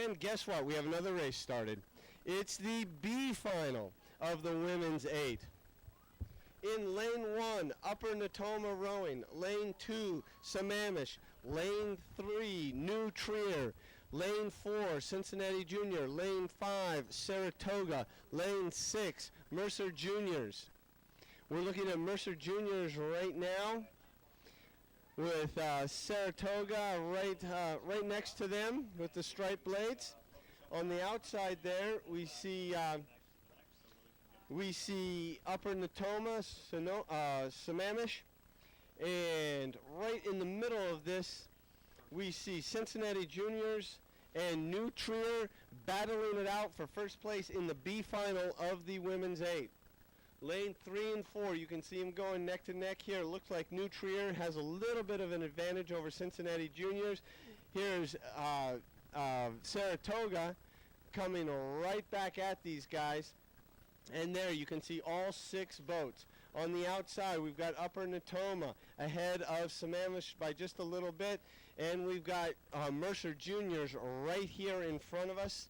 And guess what? We have another race started. It's the B final of the women's 8. In lane 1, Upper Natoma Rowing. Lane 2, Sammamish. Lane 3, New Trier. Lane 4, Cincinnati Junior. Lane 5, Saratoga. Lane 6, Mercer Juniors. We're looking at Mercer Juniors right now with Saratoga right next to them with the striped blades. On the outside there, we see Upper Natoma, Sammamish, and right in the middle of this, we see Cincinnati Juniors and New Trier battling it out for first place in the B final of the women's 8. Lane 3 and 4, you can see them going neck to neck here. It looks like New Trier has a little bit of an advantage over Cincinnati Juniors. Here's Saratoga coming right back at these guys. And there you can see all 6 boats. On the outside, we've got Upper Natoma ahead of Sammamish by just a little bit. And we've got Mercer Juniors right here in front of us.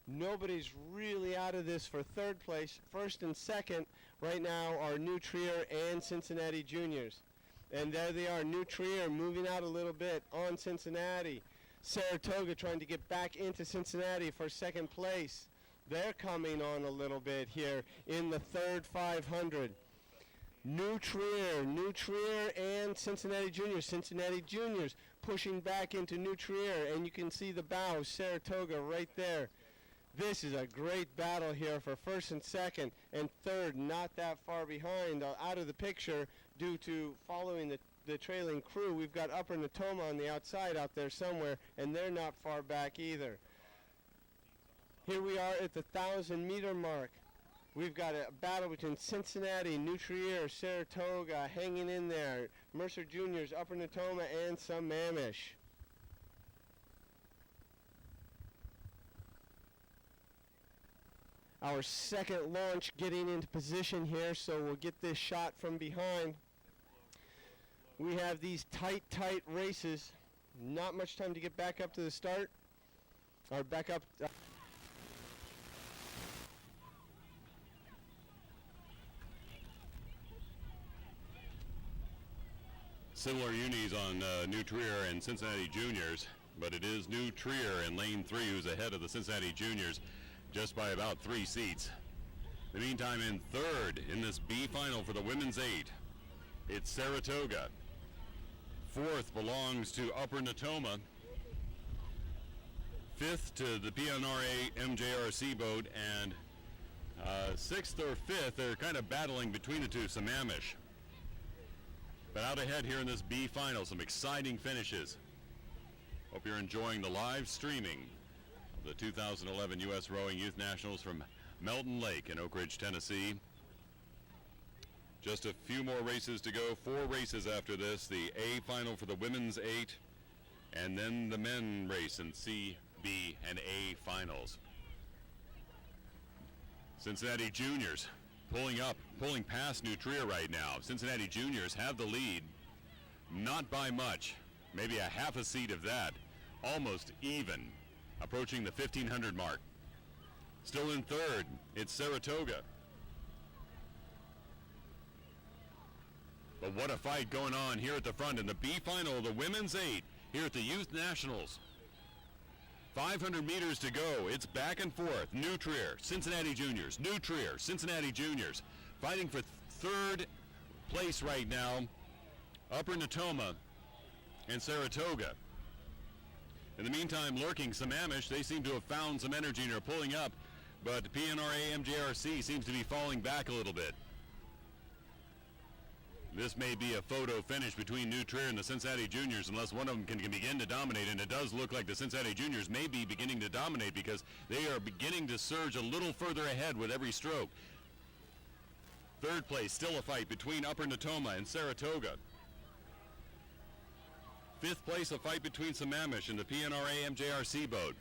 Nobody's really out of this for third place. First and second right now are New Trier and Cincinnati Juniors. And there they are, New Trier moving out a little bit on Cincinnati. Saratoga trying to get back into Cincinnati for second place. They're coming on a little bit here in the third 500. New Trier and Cincinnati Juniors. Cincinnati Juniors pushing back into New Trier, and you can see the bow, Saratoga right there. This is a great battle here for first and second, and third not that far behind, out of the picture due to following the trailing crew. We've got Upper Natoma on the outside out there somewhere, and they're not far back either. Here we are at the 1,000-meter mark. We've got a battle between Cincinnati, New Trier, Saratoga hanging in there, Mercer Juniors, Upper Natoma, and Sammamish. Our second launch getting into position here, so we'll get this shot from behind. We have these tight races. Not much time to get back up to the start. Or back up. Similar unis on New Trier and Cincinnati Juniors, but it is New Trier in lane 3 who's ahead of the Cincinnati Juniors just by about 3 seats. In the meantime, in third in this B final for the women's 8, it's Saratoga. Fourth belongs to Upper Natoma. Fifth to the PNRA MJRC boat, and sixth or fifth, they're kind of battling between the two, Sammamish. But out ahead here in this B final, some exciting finishes. Hope you're enjoying the live streaming of the 2011 U.S. Rowing Youth Nationals from Melton Lake in Oak Ridge, Tennessee. Just a few more races to go. 4 races after this. The A final for the women's 8, and then the men race in C, B, and A finals. Cincinnati Juniors pulling past New Trier right now. Cincinnati Juniors have the lead, not by much, maybe a half a seat of that, almost even, approaching the 1,500 mark. Still in third, it's Saratoga. But what a fight going on here at the front in the B final of the women's 8 here at the Youth Nationals. 500 meters to go. It's back and forth. New Trier, Cincinnati Juniors, New Trier, Cincinnati Juniors, fighting for third place right now. Upper Natoma and Saratoga. In the meantime, lurking Sammamish, they seem to have found some energy and are pulling up, but PNRA MJRC seems to be falling back a little bit. This may be a photo finish between New Trier and the Cincinnati Juniors unless one of them can begin to dominate, and it does look like the Cincinnati Juniors may be beginning to dominate because they are beginning to surge a little further ahead with every stroke. Third place, still a fight between Upper Natoma and Saratoga. Fifth place, a fight between Sammamish and the PNRA MJRC boat.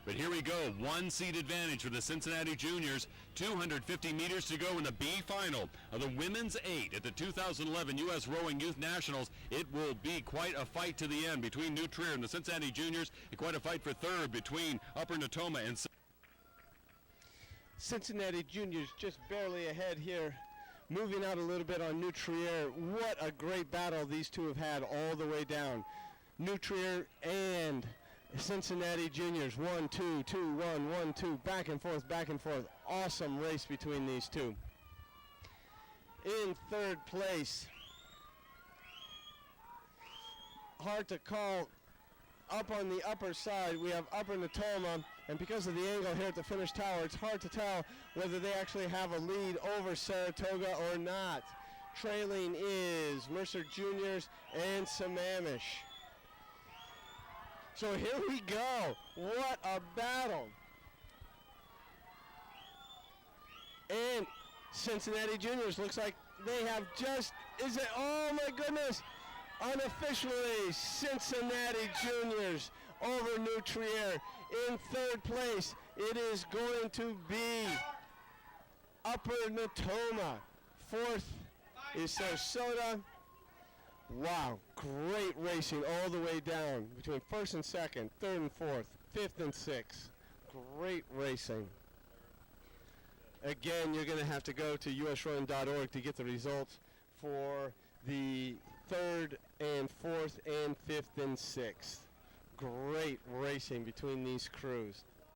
But here we go, 1 seed advantage for the Cincinnati Juniors. 250 meters to go in the B final of the women's 8 at the 2011 U.S. Rowing Youth Nationals. It will be quite a fight to the end between New Trier and the Cincinnati Juniors, and quite a fight for third between Upper Natoma and Cincinnati Juniors just barely ahead here, moving out a little bit on New Trier. What a great battle these two have had all the way down. New Trier and Cincinnati Juniors, 1, 2, 2, 1, 1, 2, back and forth, back and forth. Awesome race between these two. In third place, hard to call, up on the upper side, we have Upper Natoma, and because of the angle here at the finish tower, it's hard to tell whether they actually have a lead over Saratoga or not. Trailing is Mercer Juniors and Sammamish. So here we go. What a battle. And Cincinnati Juniors looks like they have just, oh my goodness, unofficially Cincinnati Juniors over New Trier. In third place, it is going to be Upper Natoma. Fourth is Sarasota. Wow, great racing all the way down between first and second, third and fourth, fifth and sixth. Great racing. Again, you're going to have to go to usrowing.org to get the results for the third and fourth and fifth and sixth. Great racing between these crews.